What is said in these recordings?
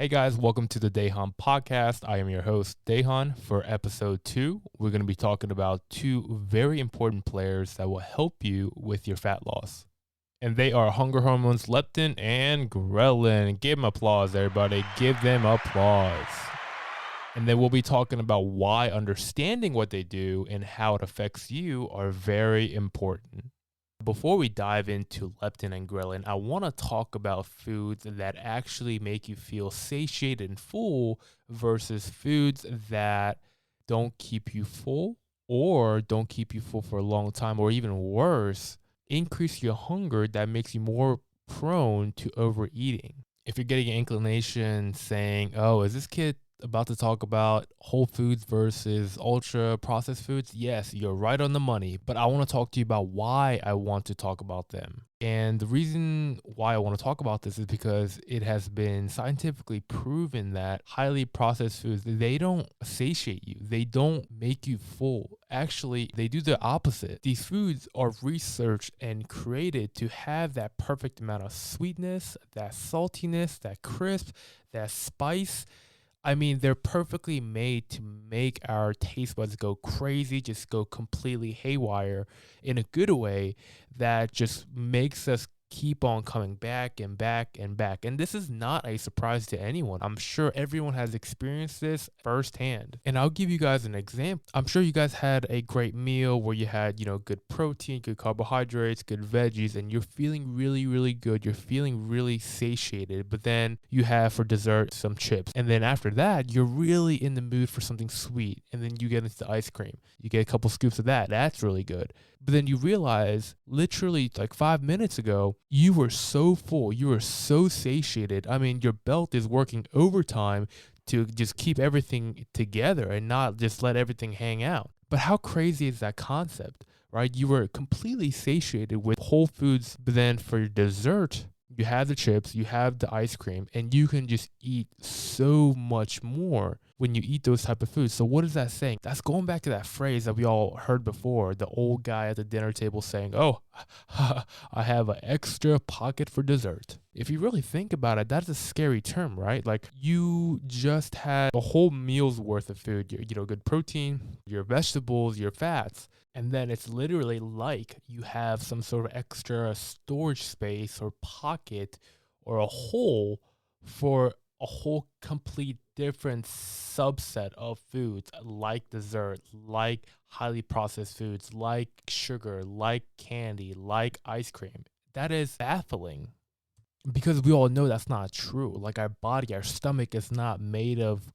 Hey guys, welcome to the Daehan podcast. I am your host, Daehan. For episode 2, we're going to be talking about two very important players that will help you with your fat loss. And they are Hunger Hormones, Leptin and Ghrelin. Give them applause, everybody. Give them applause. And then we'll be talking about why understanding what they do and how it affects you are very important. Before we dive into leptin and ghrelin, I want to talk about foods that actually make you feel satiated and full versus foods that don't keep you full or don't keep you full for a long time, or even worse, increase your hunger that makes you more prone to overeating. If you're getting an inclination saying, oh, is this kid about to talk about whole foods versus ultra processed foods? Yes, you're right on the money, but I want to talk to you about why I want to talk about them. And the reason why I want to talk about this is because it has been scientifically proven that highly processed foods, they don't satiate you. They don't make you full. Actually, they do the opposite. These foods are researched and created to have that perfect amount of sweetness, that saltiness, that crisp, that spice. I mean, they're perfectly made to make our taste buds go crazy, just go completely haywire in a good way that just makes us keep on coming back and back and back. And this is not a surprise to anyone. I'm sure everyone has experienced this firsthand. And I'll give you guys an example. I'm sure you guys had a great meal where you had, good protein, good carbohydrates, good veggies, and you're feeling really, really good. You're feeling really satiated. But then you have for dessert some chips. And then after that, you're really in the mood for something sweet. And then you get into the ice cream. You get a couple scoops of that. That's really good. But then you realize literally like 5 minutes ago, you were so full. You were so satiated. I mean, your belt is working overtime to just keep everything together and not just let everything hang out. But how crazy is that concept, right? You were completely satiated with whole foods, but then for your dessert, you have the chips, you have the ice cream, and you can just eat so much more when you eat those type of foods. So what is that saying? That's going back to that phrase that we all heard before, the old guy at the dinner table saying, oh, I have an extra pocket for dessert. If you really think about it, that's a scary term, right? Like you just had a whole meal's worth of food, good protein, your vegetables, your fats. And then it's literally like you have some sort of extra storage space or pocket or a hole for a whole complete different subset of foods like dessert, like highly processed foods, like sugar, like candy, like ice cream. That is baffling because we all know that's not true. Like our body, our stomach is not made of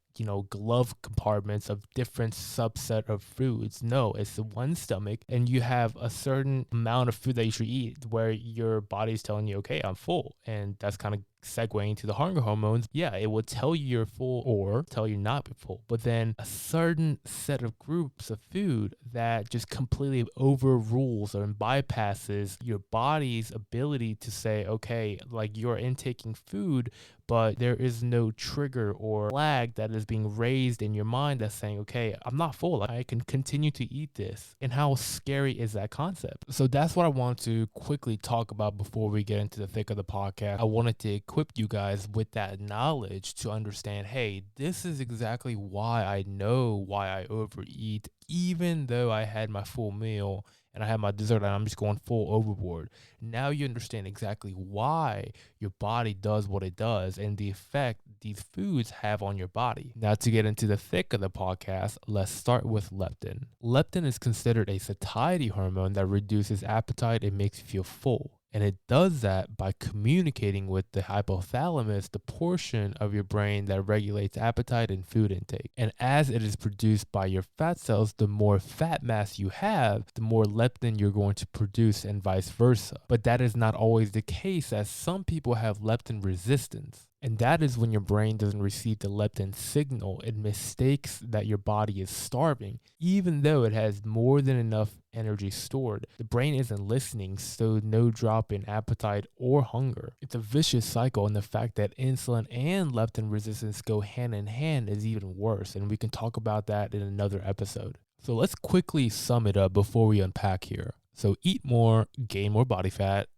glove compartments of different subset of foods. No, it's the one stomach, and you have a certain amount of food that you should eat where your body's telling you, okay, I'm full. And that's kind of segueing to the hunger hormones. Yeah, it will tell you you're full or tell you not full. But then a certain set of groups of food that just completely overrules or bypasses your body's ability to say, okay, like you're intaking food, but there is no trigger or flag that is being raised in your mind that's saying, okay, I'm not full. I can continue to eat this. And how scary is that concept? So that's what I want to quickly talk about before we get into the thick of the podcast. I wanted to equip you guys with that knowledge to understand, hey, this is exactly why I know why I overeat, even though I had my full meal and I have my dessert and I'm just going full overboard. Now you understand exactly why your body does what it does and the effect these foods have on your body. Now to get into the thick of the podcast, let's start with leptin. Leptin is considered a satiety hormone that reduces appetite and makes you feel full. And it does that by communicating with the hypothalamus, the portion of your brain that regulates appetite and food intake. And as it is produced by your fat cells, the more fat mass you have, the more leptin you're going to produce and vice versa. But that is not always the case, as some people have leptin resistance. And that is when your brain doesn't receive the leptin signal. It mistakes that your body is starving, even though it has more than enough energy stored. The brain isn't listening, so no drop in appetite or hunger. It's a vicious cycle, and the fact that insulin and leptin resistance go hand in hand is even worse, and we can talk about that in another episode. So let's quickly sum it up before we unpack here. So eat more, gain more body fat.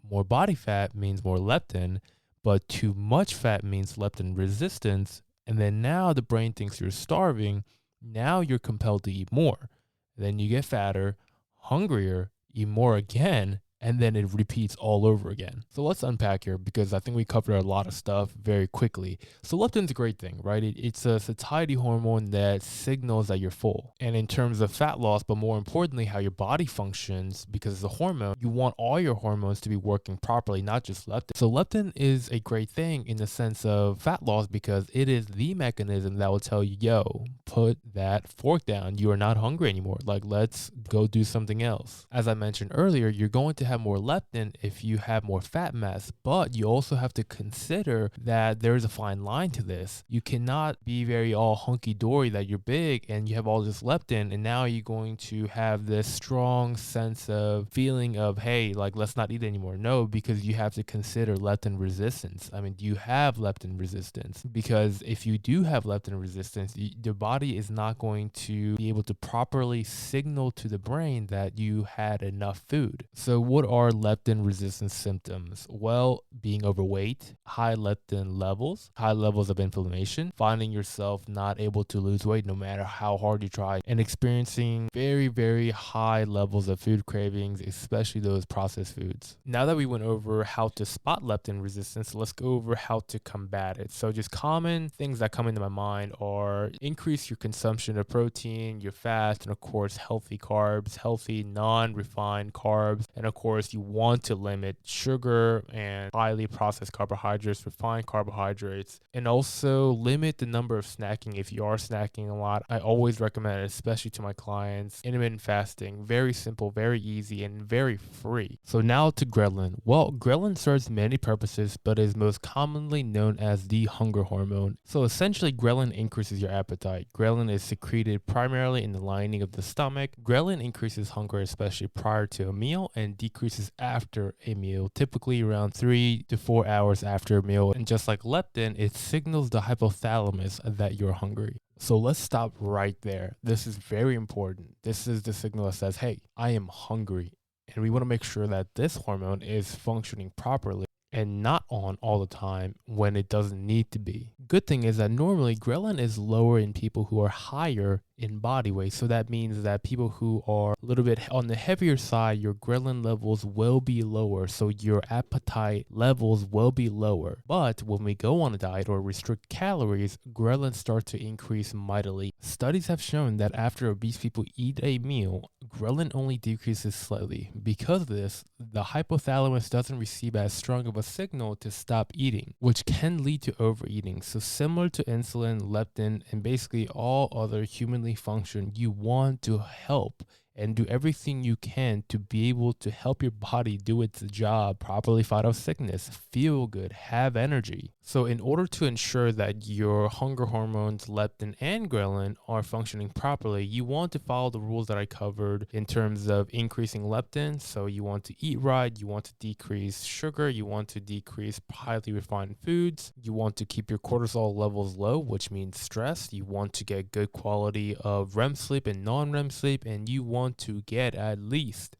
More body fat means more leptin. But too much fat means leptin resistance. And then now the brain thinks you're starving. Now you're compelled to eat more. Then you get fatter, hungrier, eat more again, and then it repeats all over again. So let's unpack here because I think we covered a lot of stuff very quickly. So leptin's a great thing, right? It's a satiety hormone that signals that you're full. And in terms of fat loss, but more importantly, how your body functions, because it's a hormone, you want all your hormones to be working properly, not just leptin. So leptin is a great thing in the sense of fat loss because it is the mechanism that will tell you, yo, put that fork down. You are not hungry anymore. Like, let's go do something else. As I mentioned earlier, you're going to have more leptin if you have more fat mass, but you also have to consider that there's a fine line to this. You cannot be very all hunky-dory that you're big and you have all this leptin, and now you're going to have this strong sense of feeling of, hey, like, let's not eat anymore. No, because you have to consider leptin resistance. I mean, do you have leptin resistance? Because if you do have leptin resistance, your body is not going to be able to properly signal to the brain that you had enough food. So what are leptin resistance symptoms? Well, being overweight, high leptin levels, high levels of inflammation, finding yourself not able to lose weight no matter how hard you try, and experiencing very, very high levels of food cravings, especially those processed foods. Now that we went over how to spot leptin resistance, let's go over how to combat it. So just common things that come into my mind are increase your consumption of protein, your fats, and of course healthy carbs, healthy non-refined carbs, and of course you want to limit sugar and highly processed carbohydrates, refined carbohydrates, and also limit the number of snacking if you are snacking a lot. I always recommend it, especially to my clients, intermittent fasting. Very simple, very easy, and very free. So now to ghrelin. Well, ghrelin serves many purposes, but is most commonly known as the hunger hormone. So essentially, ghrelin increases your appetite. Ghrelin is secreted primarily in the lining of the stomach. Ghrelin increases hunger, especially prior to a meal, and decreases after a meal, typically around 3 to 4 hours after a meal. And just like leptin, it signals the hypothalamus that you're hungry. So let's stop right there. This is very important. This is the signal that says, hey, I am hungry. And we want to make sure that this hormone is functioning properly and not on all the time when it doesn't need to be. Good thing is that normally ghrelin is lower in people who are higher in body weight. So that means that people who are a little bit on the heavier side, your ghrelin levels will be lower. So your appetite levels will be lower. But when we go on a diet or restrict calories, ghrelin starts to increase mightily. Studies have shown that after obese people eat a meal, ghrelin only decreases slightly. Because of this, the hypothalamus doesn't receive as strong of a signal to stop eating, which can lead to overeating. So similar to insulin, leptin, and basically all other humanly function, you want to help and do everything you can to be able to help your body do its job, properly fight off sickness, feel good, have energy. So in order to ensure that your hunger hormones, leptin and ghrelin, are functioning properly, you want to follow the rules that I covered in terms of increasing leptin. So you want to eat right, you want to decrease sugar, you want to decrease highly refined foods, you want to keep your cortisol levels low, which means stress, you want to get good quality of REM sleep and non-REM sleep, and you want to get at least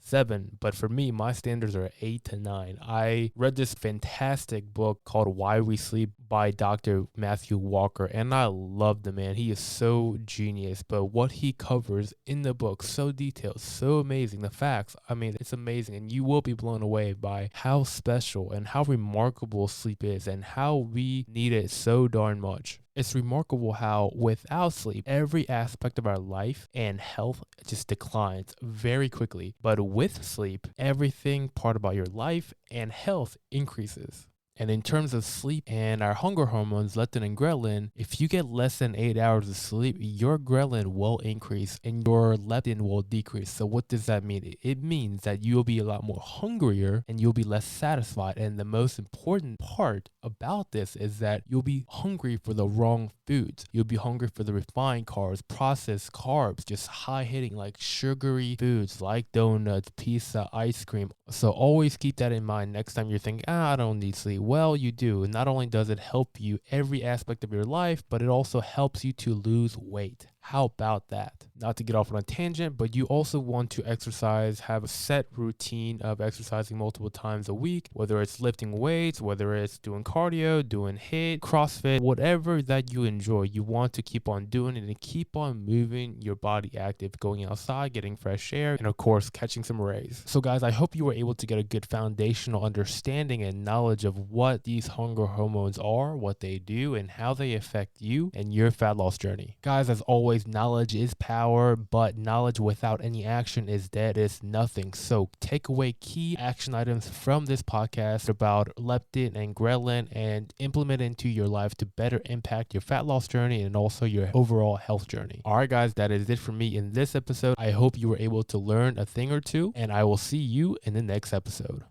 7, but for me, my standards are 8 to 9. I read this fantastic book called Why We Sleep by Dr. Matthew Walker, and I love the man. He is so genius, but what he covers in the book, so detailed, so amazing. The facts, I mean, it's amazing, and you will be blown away by how special and how remarkable sleep is and how we need it so darn much. It's remarkable how without sleep, every aspect of our life and health just declines very quickly. But with sleep, everything part about your life and health increases. And in terms of sleep and our hunger hormones, leptin and ghrelin, if you get less than 8 hours of sleep, your ghrelin will increase and your leptin will decrease. So what does that mean? It means that you'll be a lot more hungrier and you'll be less satisfied. And the most important part about this is that you'll be hungry for the wrong foods. You'll be hungry for the refined carbs, processed carbs, just high hitting like sugary foods like donuts, pizza, ice cream. So always keep that in mind next time you're thinking, I don't need sleep. Well, you do. Not only does it help you every aspect of your life, but it also helps you to lose weight. How about that? Not to get off on a tangent, but you also want to exercise, have a set routine of exercising multiple times a week, whether it's lifting weights, whether it's doing cardio, doing HIIT, CrossFit, whatever that you enjoy. You want to keep on doing it and keep on moving your body active, going outside, getting fresh air, and of course, catching some rays. So guys, I hope you were able to get a good foundational understanding and knowledge of what these hunger hormones are, what they do, and how they affect you and your fat loss journey. Guys, as always, knowledge is power, but knowledge without any action is dead, is nothing. So take away key action items from this podcast about leptin and ghrelin and implement into your life to better impact your fat loss journey and also your overall health journey. All right, guys, that is it for me in this episode. I hope you were able to learn a thing or two, and I will see you in the next episode.